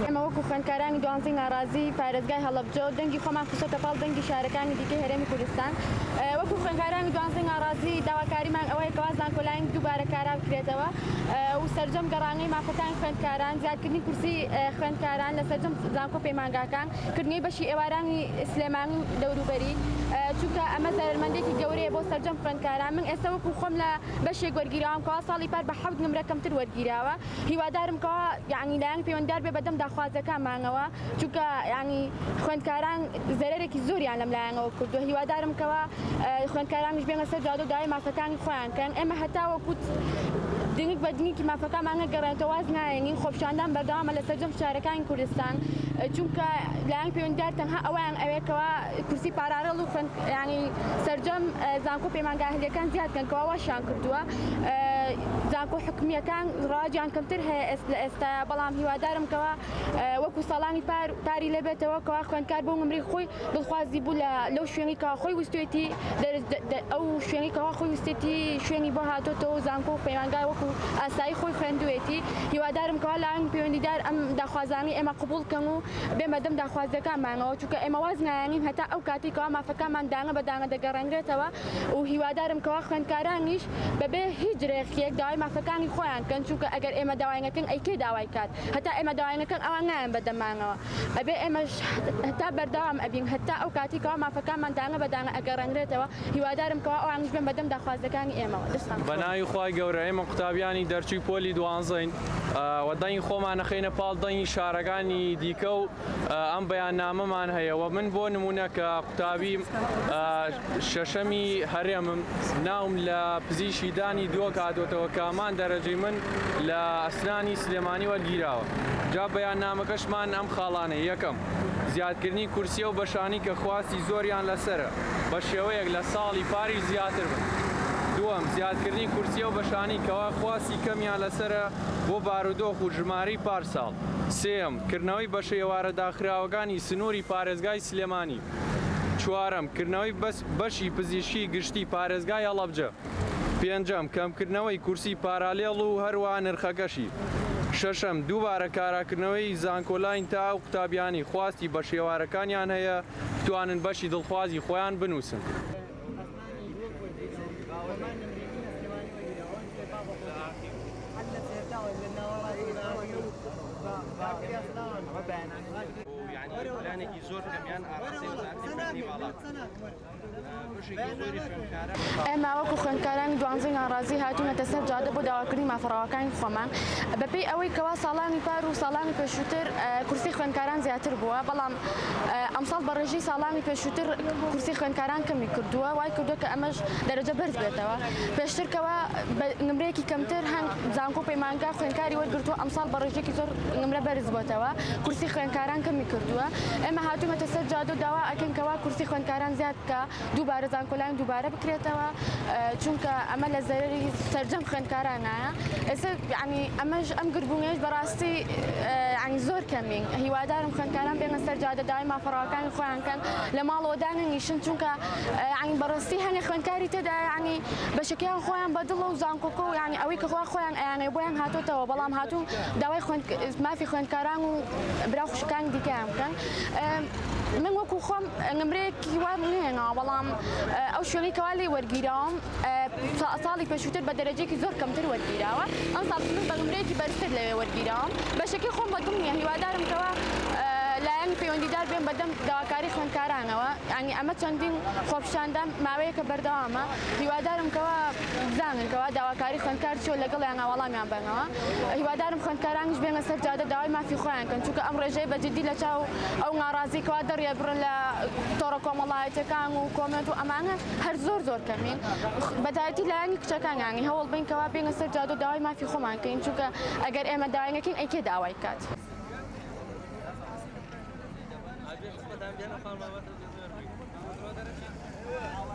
ئێمە وەکو خوێندکارانی دوانزەی ناڕازی پارێزگای هەڵەبجە و دەنگی خۆمان خستۆتە پاڵ دەنگی شارەکانی دیکەی هەرێمی کوردستان. وەکو خوێندکارانی دوانزەی ناڕازی داواکاریمان ئەوەیە کەوا زانکۆلایەنی دووبارە کارا بکرێتەوە و سەرجەم گەڕانەی مافەکانی خوێندکاران، زیادکردنی کورسی خوێندکاران لە سەرجەم زانکۆ پەیمانگاکان، کردنەوەی بەشی ئێوارانی سلێمانی دەوروبەری، چونکە ئەمە زەرمەندێکی گەورەیە بۆ سەرجەم خوێندکاران. من ئێستا وەکو خۆم لە بەشێک وەرگیراوم کەوا ساڵی پار بە 7 نمرە کەمتر وەرگیراوە. هیوادارم کەوا یعنی لایەن پەیوەندیدار بێ بەدەم داخوازەکانمانەوە، چونکە یعنی خوێندکاران زەرێکی زۆریان لەم لایەنەوە کردووە. هیوادارم کەوا خوێندکارانیش بێنە سەر جادە و داوای مافەکانی خۆیان کەن. ئێمە هەتا وەکوت دنگ بە دنگی مافەکانمانە گەڕێنەوە واز نایەنین خۆپیشاندان بەردەوامە لە سەرجەم شارەکانی کوردستان، چونکە لایەن پەیوەندیدار تەنها ئەویان ئەوەیەکەوە کورسی پارارەڵ و ینی سەرجەم زانکۆ پەیمانگاهلیەکان زیادکەن کەوا واشیان کردووە. زانکۆ حکومیەکان ڕاجیان کەمتر هەیە لە ئێستاە، بەڵام هیوادارم کەوا وەکو ساڵانی پاری لێبێتەوە کەوا خوێندکار بۆ نمرەی خۆی دڵخوازی بوو لەو شوێنی کەوا خۆی وستێتی ئەو شوێنی کەوا خۆی وستێتی شوێنی بۆ هاتۆتەوە زانکۆ پەیمانگای وەکو ئاسایی خۆی خوێندوێتی. هیوادارم کەوا لایەن پەیوەندیدار ئەم داخوازانی ئێمە قبول کەن و بێمە دەم داخوازەکانمانەوە، چونکە ئێمە واز نایانین هەتا ئەو کاتی کەوا مافەکانمان دانە بەدانە دەگەڕێنرێتەوە و هیوادارم کەوا خوێندکارانیش بەبێ هیچ ڕێخیەک داوای مافەکانی خۆیان کەن، چونکە ئەگەر ئێمە داوایەکەن ئەیکێ داوای کات هەتا ئێمە داوایەکەن ئەوان نایەن بەدەمانەوە، ئەبێ ئێمەش هەتا بەردەوام ئەبین هەتا ئەو کاتی کەوا مافەکانمان دانە بەدانە ئەگەڕێنرێتەوە. هیوادارم کەوا ئەوانش بێن بەدەم داخوازەکانی ئێمەوە. بەناوی خوای گەورە ئێمە قوتابیانی دەرچووی پۆلی دوانزەین وەدەنگی خۆمان نەخەینە پاڵ دەنگی شارەکانی دیکە و ئەم بەیاننامەمان هەیەەوە. من بۆ نمونە کە قوتابی شەشەمی هەرێمم ناوم لە پزیشکیدانی دووە کاتۆتەوە کامان دەرەجەی من لە ئەسنانی سلێمانی وەرگیراوە. جا بەیاننامەکەشمان ئەم خاڵانەیە: یەکەم، زیادکردنی کورسیە و بەشانی کە خواستی زۆریان لەسرە بە شێوەیەک لە ساڵی پاری زیاتر بن. دووەم، زیادکردنی کورسیە و بەشانی کەوا خواستی کەمیان لەسرە بۆ بارودۆخ و ژماری پارساڵ. سێم، کردنەوەی بەشە ئێوارە داخراوەکانی سنووری پارێزگای سلێمانی. چوارەم، کردنەوەی بەشی پزیشکی گشتی پارێزگای هەڵەبجە. پێنجەم، کەمکردنەوەی کورسی پارالێڵ و هەروە نرخەکەشی. شەشەم، دووبارە کاراکردنەوەی زانکۆلاین تا ئەو قوتابیانی خواستی بە شێوارەکانیان هەیە بتوانن بەشی دڵخوازی خۆیان بنووسن. پلانێکی زۆر کەمیان ئاراسی وەزارەتی باڵات. ئێمە وەکو خوێندکارانی دوانزەی ناڕازی هاتوونەتە سەر جادە بۆ داواکردنی مافەڕەوەکانی خۆمان بەپێی ئەوەی کەوا ساڵانی پار و ساڵانی پێشووتر کورسی خوێندکاران زیاتر بووە، بەڵام ئەمساڵ بە ڕێژەی ساڵانی پێشووتر کورسی خوێندکاران کەمی کردووە، وای کردووە کە ئەمەش دەرەجە بەرز بێتەوە. پێشترکەوە نمرەیەکی کەمتر هەنگ زانکۆ پەیمانگا خوێندکاری وەرگرتووە، ئەمساڵ بە ڕێژەیەکی زۆر نمرە بەرز بۆتەوە، کورسی خوێندکاران کەمی کردووە. ئێمە هاتوومەتە سەر جادە و داوا ئەکەین کەوا کورسی خوێندکاران زیاد بکە، دووبارە زانکۆلایەن دووبارە بکرێتەوە، چونکە ئەمە لە زەرری سەرجەم خوێندکارانایە. ئێستا یعنی ئەمەش ئەم گربوونەیەش بەڕاستی یعنی زۆر کەمین. هیوادارم خوێندکاران بێنە سەر جادە داوای مافەڕەوەکانی خۆیان کەن، لە ماڵەوە دانەنیشن، چونکە یعنی بەڕاستی هەنێ خوێندکاری تێدا یعنی بەشەکەیان خۆیان بەدڵە و زانکۆکە و یعنی ئەوەی کە خۆیان ئەیانەیە بۆیان هاتۆتەوە، بەڵام هاتوون داوای مافی خوێندکاران و برا خوشکانی دیکەیان بکەن. من وەکو خۆم نمرەیەکی وام نهێناوە، بەڵام ئەو شوێنەی کەوا لێ وەرگیراوم ساڵی پێشووتر بە دەرەجەیەکی زۆر کەمتر وەرگیراوە، ئەم ساڵ بە نمرەیەکی بەرزتر لەوێ وەرگیراوم. بەشەکەی خۆم بەدڵ نییە، هیوادارم کەوا لایەن پەیوەندیدار بێن بەدەم داواکاری خوێندکارانەوە، یعنی ئەمە چەندین خۆپیشاندان ماوەیەکە بەردەوامە. هیوادارم کەوا بزانن کەوا داواکاری خوێندکار چۆ لەگەڵیان وەڵامیان بنەوە. هیوادارم خوێندکارانیش بێنە سەر جادە داوای مافی خۆیان کەن، چونکە ئەم ڕێژەی بەجددی لە چاو ئەو ناڕازیکەوا دەڕێ بڕن لە تۆڕە کۆمەڵایەتەکان و کۆمنت و ئەمانە هەر زۆر کەمین. بەتایبەتی لایەنی کچەکان یانی هەوڵ بین کەوا بێنە سەر جادە و داوای مافی خۆمان کەین، چونکە ئەگەر ئێمە داوایەکەین ئەیکێ داوای کات. Abi,